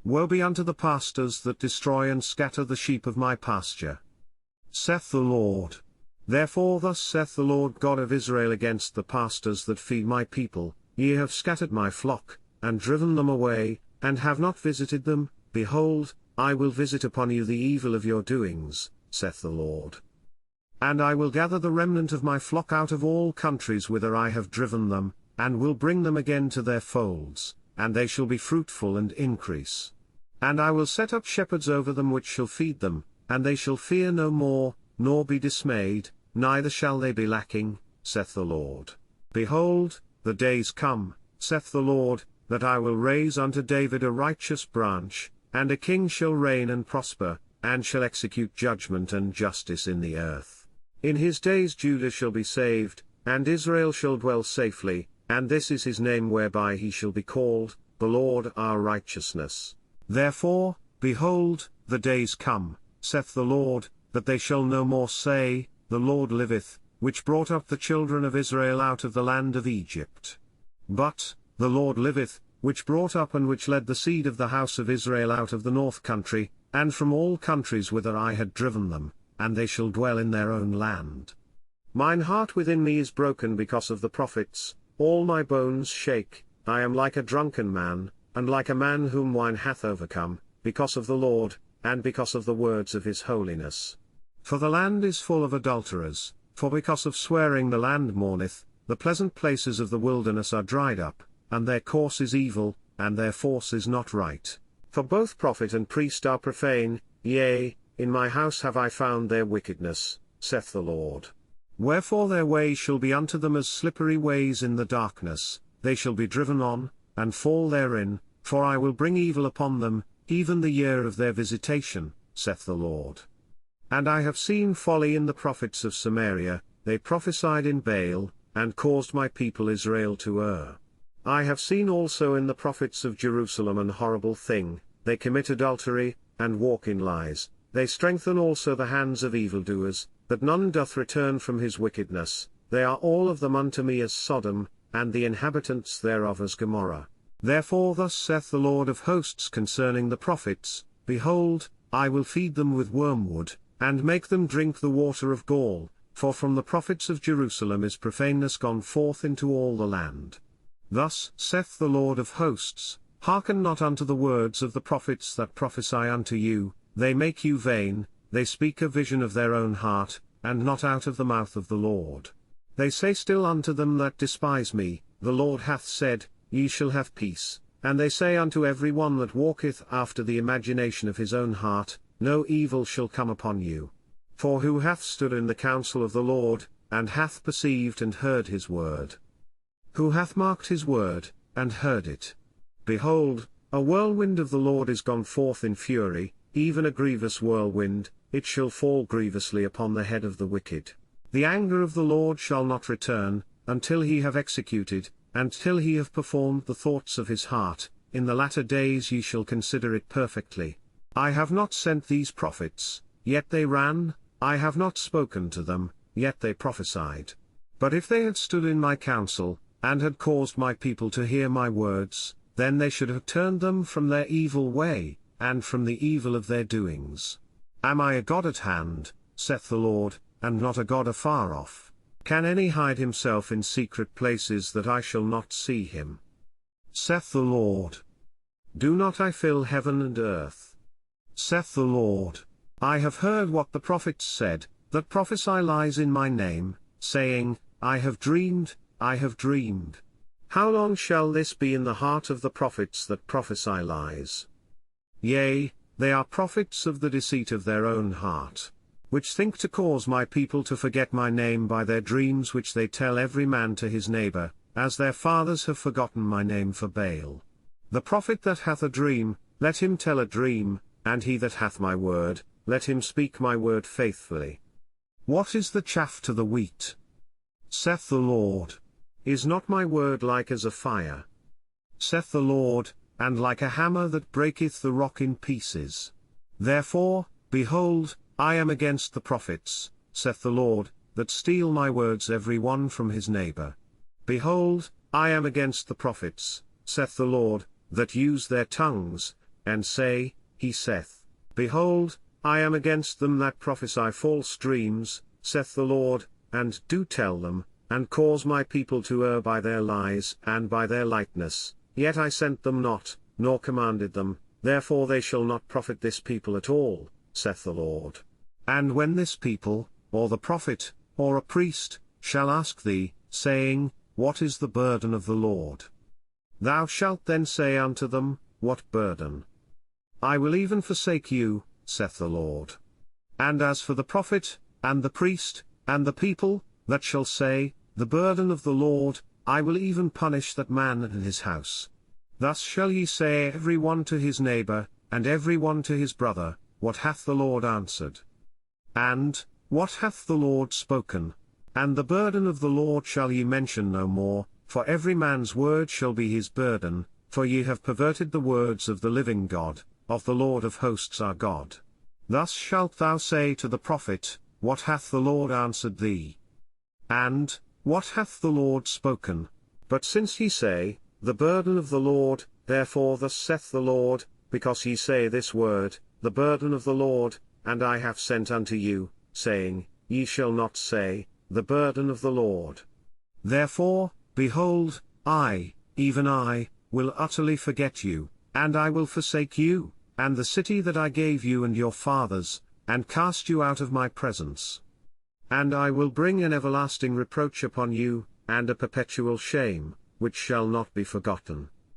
Woe be unto the pastors that destroy and scatter the sheep of my pasture, saith the Lord. Therefore thus saith the Lord God of Israel against the pastors that feed my people: Ye have scattered my flock, and driven them away, and have not visited them. Behold, I will visit upon you the evil of your doings, saith the Lord. And I will gather the remnant of my flock out of all countries whither I have driven them, and will bring them again to their folds, and they shall be fruitful and increase. And I will set up shepherds over them which shall feed them, and they shall fear no more, nor be dismayed, neither shall they be lacking, saith the Lord. Behold, the days come, saith the Lord, that I will raise unto David a righteous branch, and a king shall reign and prosper, and shall execute judgment and justice in the earth. In his days Judah shall be saved, and Israel shall dwell safely, and this is his name whereby he shall be called, the Lord our righteousness. Therefore, behold, the days come, saith the Lord, that they shall no more say, The Lord liveth, which brought up the children of Israel out of the land of Egypt. But, the Lord liveth, which brought up and which led the seed of the house of Israel out of the north country, and from all countries whither I had driven them, and they shall dwell in their own land. Mine heart within me is broken because of the prophets, all my bones shake. I am like a drunken man, and like a man whom wine hath overcome, because of the Lord, and because of the words of his holiness. For the land is full of adulterers, for because of swearing the land mourneth, the pleasant places of the wilderness are dried up, and their course is evil, and their force is not right. For both prophet and priest are profane, yea, in my house have I found their wickedness, saith the Lord. Wherefore their way shall be unto them as slippery ways in the darkness, they shall be driven on, and fall therein, for I will bring evil upon them, even the year of their visitation, saith the Lord. And I have seen folly in the prophets of Samaria, they prophesied in Baal, and caused my people Israel to err. I have seen also in the prophets of Jerusalem an horrible thing: they commit adultery, and walk in lies, they strengthen also the hands of evildoers, that none doth return from his wickedness. They are all of them unto me as Sodom, and the inhabitants thereof as Gomorrah. Therefore thus saith the Lord of hosts concerning the prophets: Behold, I will feed them with wormwood, and make them drink the water of gall, for from the prophets of Jerusalem is profaneness gone forth into all the land. Thus saith the Lord of hosts: Hearken not unto the words of the prophets that prophesy unto you, they make you vain, they speak a vision of their own heart, and not out of the mouth of the Lord. They say still unto them that despise me, The Lord hath said, Ye shall have peace, and they say unto every one that walketh after the imagination of his own heart, No evil shall come upon you. For who hath stood in the counsel of the Lord, and hath perceived and heard his word? Who hath marked his word, and heard it? Behold, a whirlwind of the Lord is gone forth in fury, even a grievous whirlwind, it shall fall grievously upon the head of the wicked. The anger of the Lord shall not return, until he have executed, and till he have performed the thoughts of his heart. In the latter days ye shall consider it perfectly. I have not sent these prophets, yet they ran, I have not spoken to them, yet they prophesied. But if they had stood in my counsel, and had caused my people to hear my words, then they should have turned them from their evil way, and from the evil of their doings. Am I a God at hand, saith the Lord, and not a God afar off? Can any hide himself in secret places that I shall not see him? Saith the Lord. Do not I fill heaven and earth? Saith the Lord. I have heard what the prophets said, that prophesy lies in my name, saying, I have dreamed, I have dreamed. How long shall this be in the heart of the prophets that prophesy lies? Yea, they are prophets of the deceit of their own heart, which think to cause my people to forget my name by their dreams which they tell every man to his neighbor, as their fathers have forgotten my name for Baal. The prophet that hath a dream, let him tell a dream, and he that hath my word, let him speak my word faithfully. What is the chaff to the wheat? Saith the Lord. Is not my word like as a fire? Saith the Lord, and like a hammer that breaketh the rock in pieces. Therefore, behold, I am against the prophets, saith the Lord, that steal my words every one from his neighbor. Behold, I am against the prophets, saith the Lord, that use their tongues, and say, He saith, Behold, I am against them that prophesy false dreams, saith the Lord, and do tell them, and cause my people to err by their lies and by their lightness, yet I sent them not, nor commanded them, therefore they shall not profit this people at all, saith the Lord. And when this people, or the prophet, or a priest, shall ask thee, saying, What is the burden of the Lord? Thou shalt then say unto them, What burden? I will even forsake you, saith the Lord. And as for the prophet, and the priest, and the people, that shall say, The burden of the Lord, I will even punish that man and his house. Thus shall ye say every one to his neighbor, and every one to his brother, What hath the Lord answered? And, What hath the Lord spoken? And the burden of the Lord shall ye mention no more, for every man's word shall be his burden, for ye have perverted the words of the living God, of the Lord of hosts our God. Thus shalt thou say to the prophet, What hath the Lord answered thee? And, What hath the Lord spoken? But since ye say, The burden of the Lord, therefore thus saith the Lord, because ye say this word, The burden of the Lord, and I have sent unto you, saying, Ye shall not say, The burden of the Lord. Therefore, behold, I, even I, will utterly forget you, and I will forsake you, and the city that I gave you and your fathers, and cast you out of my presence. And I will bring an everlasting reproach upon you, and a perpetual shame, which shall not be forgotten.